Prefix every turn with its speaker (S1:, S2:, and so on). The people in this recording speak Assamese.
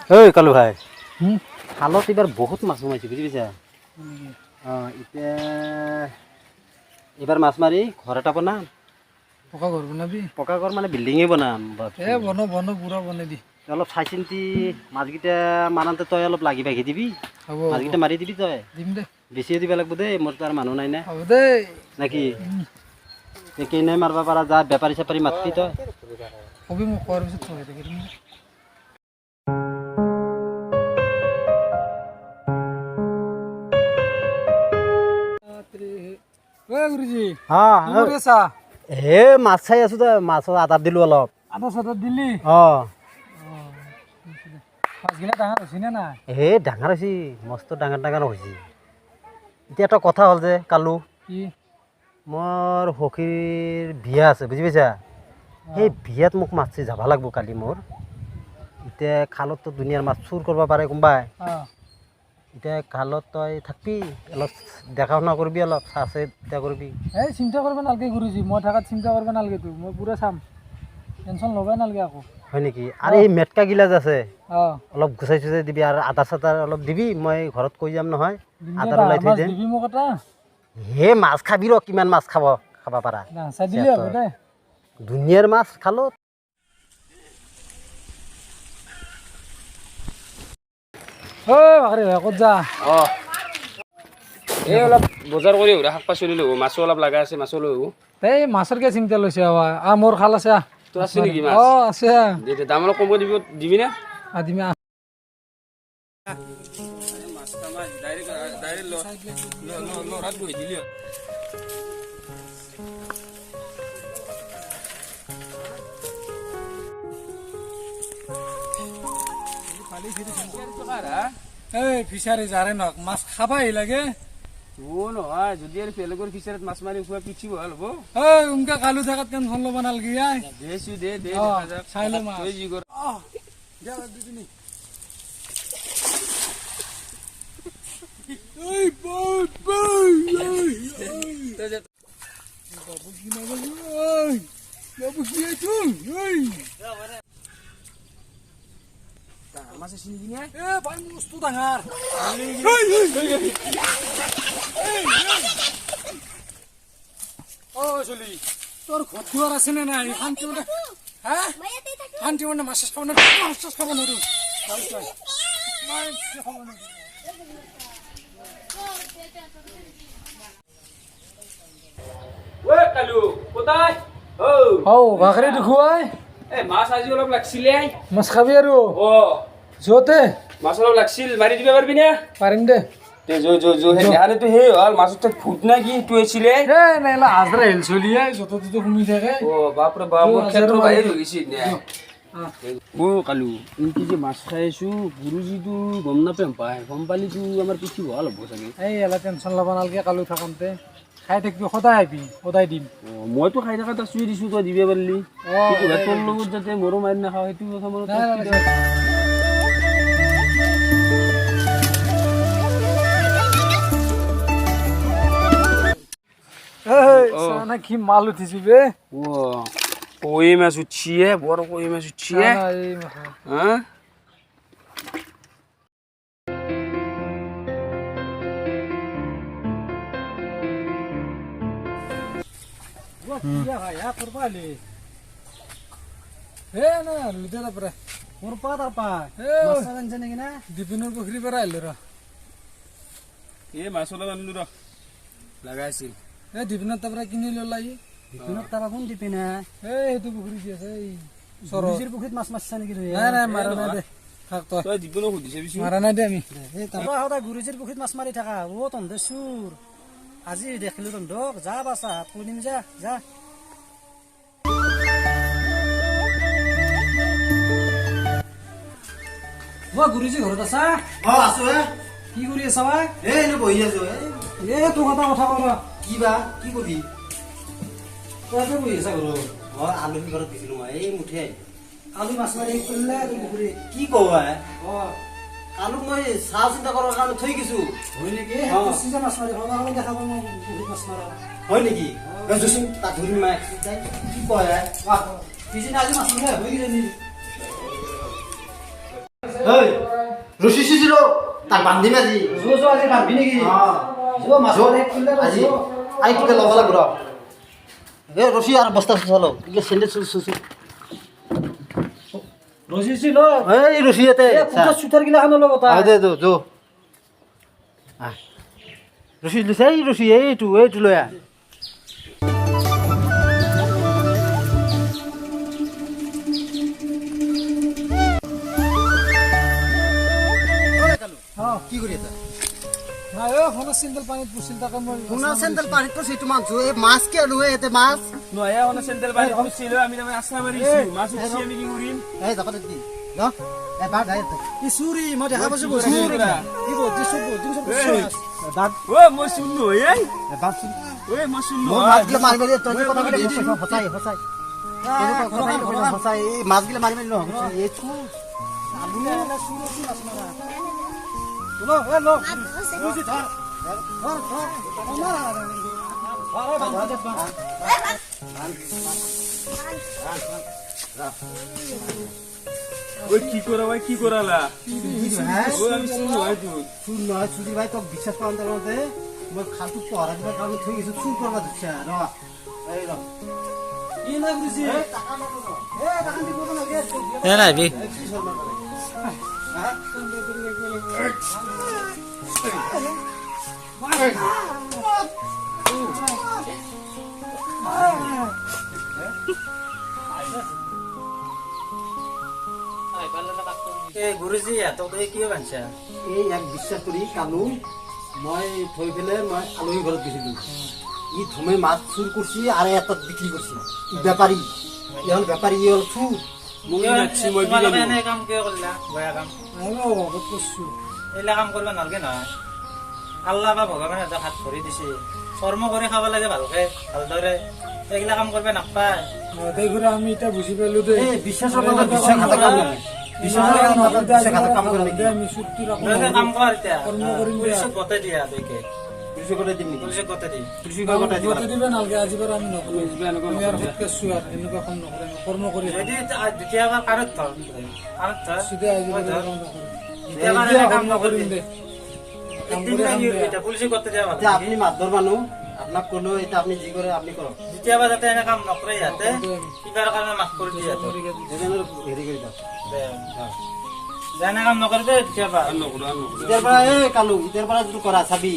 S1: ঐ কালু ভাই খালত এইবাৰ বহুত মাছ সোমাইছে বুজি পাইছা এতিয়া এইবাৰ মাছ মাৰি ঘৰ এটা বনাম
S2: পকা ঘৰ বনাবি
S1: পকা ঘৰ মানে বিল্ডিঙে বনাম
S2: বন পুৰা বনাই দি
S1: অলপ চাই চিন্তি মাছকেইটা মাৰাতে তই অলপ লাগি ভাগি দিবি
S2: হ'ব
S1: মাছকেইটা মাৰি দিবি তই
S2: দিম দে
S1: বেছিয়ে দিব লাগিব দেই মোৰ তাৰ মানুহ নাই না
S2: হ'ব দেই
S1: নাকি কেনে মাৰিব পাৰা যা বেপাৰী চেপাৰী মাতবি তই
S2: কবি মোক কোৱাৰ পিছত থৈ থাকিম গুৰুজী
S1: হে মাছ চাই আছো তই মাছৰ আটাত দিলো অলপ
S2: আদা চাদা দিলি মাছগিলা ডাঙৰ হৈছে নে নাই
S1: হে ডাঙৰ হৈছে মস্ত ডাঙৰ ডাঙৰ হৈছে এতিয়া এটা কথা হ'ল যে কালু
S2: কি
S1: মোৰ সখীৰ বিয়া আছে বুজি পাইছা সেই বিয়াত মোক মাছ যাব লাগিব কালি মোৰ এতিয়া খালততো দুনিয়াৰ মাছ চুৰ কৰিব পাৰে কোনোবাই এতিয়া খালত তই থাকবি অলপ দেখা শুনা কৰিবি অলপ চাহ চিন্তা কৰিবি
S2: এই চিন্তা কৰিব নালাগে গুৰুজী মই থাকাত চিন্তা কৰিব নালাগে তো মই পুৰা চাম টেনশ্যন ল'বই নালাগে আকৌ
S1: হয় নেকি আৰু এই মেটকা গিলাজ আছে
S2: অঁ
S1: অলপ গুচাই চুচাই দিবি আৰু আদা চাদাৰ অলপ দিবি মই ঘৰত কৈ যাম নহয় আদাৰ ওলাই থৈ দিম
S2: দিবি মোক এটা
S1: হে মাছ খাবি ৰ কিমান মাছ খাব পাৰা
S2: চাই দিলে হ'ব দে
S1: দুনিয়াৰ মাছ খালো
S2: ঐ ভাকৰি ভাই ক'ত যা
S3: এই অলপ বজাৰ কৰি শাক পাচলি লৈ মাছো অলপ লগা আছে মাছো লৈ
S2: এই মাছৰ কে চিন্তা লৈছে মোৰ খাল আছে
S3: তোৰ আছে নেকি মাছ
S2: অঁ আছে
S3: দাম অলপ কমকৈ দিবি না
S2: দিমি এই ফিচাৰী যাৰে নক মাছ খাবাই লাগে
S3: নহয় যদি আৰু বেলেগৰ ফিচাৰত মাছ মাৰি খোৱা পিঠি ভাল হ'ব
S2: এই উনকা কালু থাকাত টেনশ্যন ল'ব নালাগে
S3: দেছো দে
S2: চাই লওঁ মাছ
S3: তই যি কৰ মাছ আছে নেকি না
S2: ভাই মস্ত ডাঙৰ চলি তোৰ ঘৰ আছে নে নাই শান্তি মানে হা শান্তি মানে মাছ খাব নোৱাৰো মাছ খাব নোৱাৰো
S3: কালু কোথায়
S2: ভাকৰি দেখুৱাই
S3: মাছ আজি অলপ লাগছিলে
S2: মাছ খাবি আৰু
S3: অ'
S2: যতে
S3: মাছ অলপ লাগছিল মাৰি দিব পাৰিবি না
S2: পাৰিম দে
S3: দেহানেতো সেই হ'ল মাছত ফুট না কি এইটো আছিলে
S2: নাই আজৰা হেল চলিয়ে য'তে ত'তে সোমাই থাকে
S3: বাপৰে বাপ মোৰ ক্ষেত্ৰ বাহিৰ হৈ গৈছে কালু এনেকে যে মাছ খাই আছো গুৰুজীটো গম নাপাম পাই গম পালিতো আমাৰ পিঠি ভাল হ'ব চাগে
S2: এই এলা টেনশ্যন ল'ব নালাগে কালু থাকোঁতে খাই থাকিবি সদায় আহিবি সদায় দিম
S3: মইতো খাই থকা তাক চুই দিছোঁ তই দিব পাৰিলি তোৰ লগত যাতে মোৰো মাৰি নাখাওঁ সেইটো কথা মনত
S2: কি মাল উঠিছো বে
S3: কই মাছ উঠিয়ে বড় কই মাছ উঠিয়ে হ্যাঁ
S2: দীপিনৰ পুখুৰীৰ পৰা আহিলো ৰ
S3: এই মাছ অলপ আনিলো ৰ লগাইছিল
S2: এই দীপিনৰ তাৰ পৰা কিনি ললা
S1: দীপিনত তাৰপৰা কোন দীপিনা
S2: সেইটো পুখুৰী দি আছে
S1: গুৰুজীৰ পুখুৰীত মাছ মাৰিছা নেকি
S2: নাই মাৰা নাই দে থাক
S3: তই দীপনক সুধিছে
S2: মাৰা নাই দে আমি
S1: সদায় গুৰুজীৰ পুখুৰীত মাছ মাৰি থাকা তহঁতে চুৰ আজি দেখিলো তহঁতক যা বাচা কৈ দিম যা গুৰুজী ঘৰত আছা
S4: আছো
S1: কি কৰি আছা বা
S4: এনে বহি আছো
S1: তোৰ কথা কবা
S4: কি বা কি কবি
S1: তই বহি আছা ঘৰত
S4: মই আলহী ঘৰত গৈছিলো মই এই মুঠি
S1: কালি মাছ মাৰি কৰিলে পুখুৰীত
S4: কি কব
S1: কালুক মই চাহ চিন্তা কৰাৰ কাৰণে থৈ গৈছো
S4: হয় নেকি
S1: মাছ মাৰি দেখা পাওঁ মই পুখুৰীত মাছ মাৰা
S4: হয় নেকি তাক ধৰিম মায়ে কি কয়
S1: পিছদিনা আজি মাছ মাৰিলে হৈ গেলি ঐ ৰছী চুচি ৰ তাক বান্ধিম আজি
S3: আজি বান্ধবি নেকি
S1: আজি আই তোকে ল'ব লাগিব ৰ এ ৰছী আৰু বস্তা চুচা ল এতিয়া চেণ্ডেল চুচি
S3: ৰচিছিল
S1: এই ৰছী ইয়াতে
S3: চুথাৰ গিলা খানৰ লগত
S1: দে যো ৰছী লৈছে এই ৰছী এইটো লৈ আহ কি কৰি আছা
S2: নাই সোণা চেণ্ডেল পানীত পুছিল তাকে মই
S1: সোণা চেণ্ডেল পানীত পৰছে এইটো মাছ এই মাছ কি আৰু ইয়াতে মাছ
S3: নয়া মানে চেণ্ডেল বাই খুছিল আমি মানে আশা মাৰিছো মাছ উঠি আমি কি কৰিম
S1: এই যাব দে ন এই বাদ আই
S2: ই চুৰি মই দেখা পাইছো
S3: চুৰি
S2: ই বদি চব
S1: বাদ
S3: ও মই শুনলো এই
S1: বাদ শুন
S3: ঐ মই শুনলো
S1: মই মাছগিলা মাৰি মাৰি তই কথা কলি সঁচাই সঁচাই এই মাছগিলা মাৰি মাৰি নহয় এই চু আবুলে চুৰি মাছ মাৰা
S2: লো এ লো
S1: বুজি ধৰ
S3: ওই কি করালা ওই আমি শুনলো হয়তো
S1: চুর নয় চুরি ভাই তোকে বিশ্বাস করার মধ্যে মই খালটো পহরা দিবার কারণে থই গেছে চুর করবা দিচ্ছে র এই র
S3: কি না বুঝি
S1: এ নাই বি
S4: গুৰুজী এতক কিয় বান্ধছা
S1: এই এক বিশ্বাস কৰি কালো মই থৈ পেলাই মই আলহী ঘৰত গৈছিলো ই ধুমে মাছ চুৰ কৰিছে আৰু এটাত বিক্ৰী কৰিছে ই বেপাৰী ই হ'ল বেপাৰী ই হ'ল চুৰ
S3: মই নাচি মই বিলে
S4: এনে কাম কিয় কৰিলা বেয়া কাম এইলা কাম কৰিব নালাগে নহয় আল্লাহ বা ভগৱানে এটা হাত ভৰি দিছে কৰ্ম কৰি খাব লাগে ভালকে ভালদৰে এইগিলা কাম কৰিব নাপায়
S2: তাই ঘূৰা আমি এতিয়া বুজি পালো দেই
S1: এই বিশ্বাসৰ লগত বিশ্বাসঘাতক কাম নহয় বিশ্বাসৰ লগত বিশ্বাসঘাতক কাম কৰে নেকি
S2: আমি চুক্তি
S4: তই কাম কৰ এতিয়া
S2: কৰ্ম কৰিম দিয়া।
S4: পুলিচক গতাই দিয়া দুইকে
S1: পুলিচে কৰি দিম নেকি
S4: পুলিচক গতাই দি
S1: পুলিচে কৰি গতাই দিবা
S2: দিবে নালাগে আজি বাৰু আমি নকৰো আমি আৰু সৎকে চোৱাৰ এনেকুৱা কাম নকৰে কৰ্ম কৰি
S4: যদি দ্বিতীয়বাৰ কাৰত ধৰ
S2: চিধা আজি বাৰু কাম নকৰো
S4: দ্বিতীয়বাৰ
S2: এতিয়া
S4: কাম নকৰিম
S2: দে
S4: এতিয়া পুলিচক গতাই দিয়া
S1: এতিয়া আপুনি মাতবৰ মানুহ আপোনাক ক'লো এতিয়া আপুনি যি কৰে আপুনি কৰক
S4: দ্বিতীয়বাৰ যাতে এনে কাম নকৰে ইয়াতে কিবাৰ কাৰণে মাফ কৰি দিয়ে
S1: যেনে হেৰি কৰি দিয়ক
S4: যেনে কাম নকৰিবি দ্বিতীয়বাৰ
S3: নকৰো
S1: এতিয়াৰ পৰা এই কালু এতিয়াৰ পৰা যিটো কৰা চাবি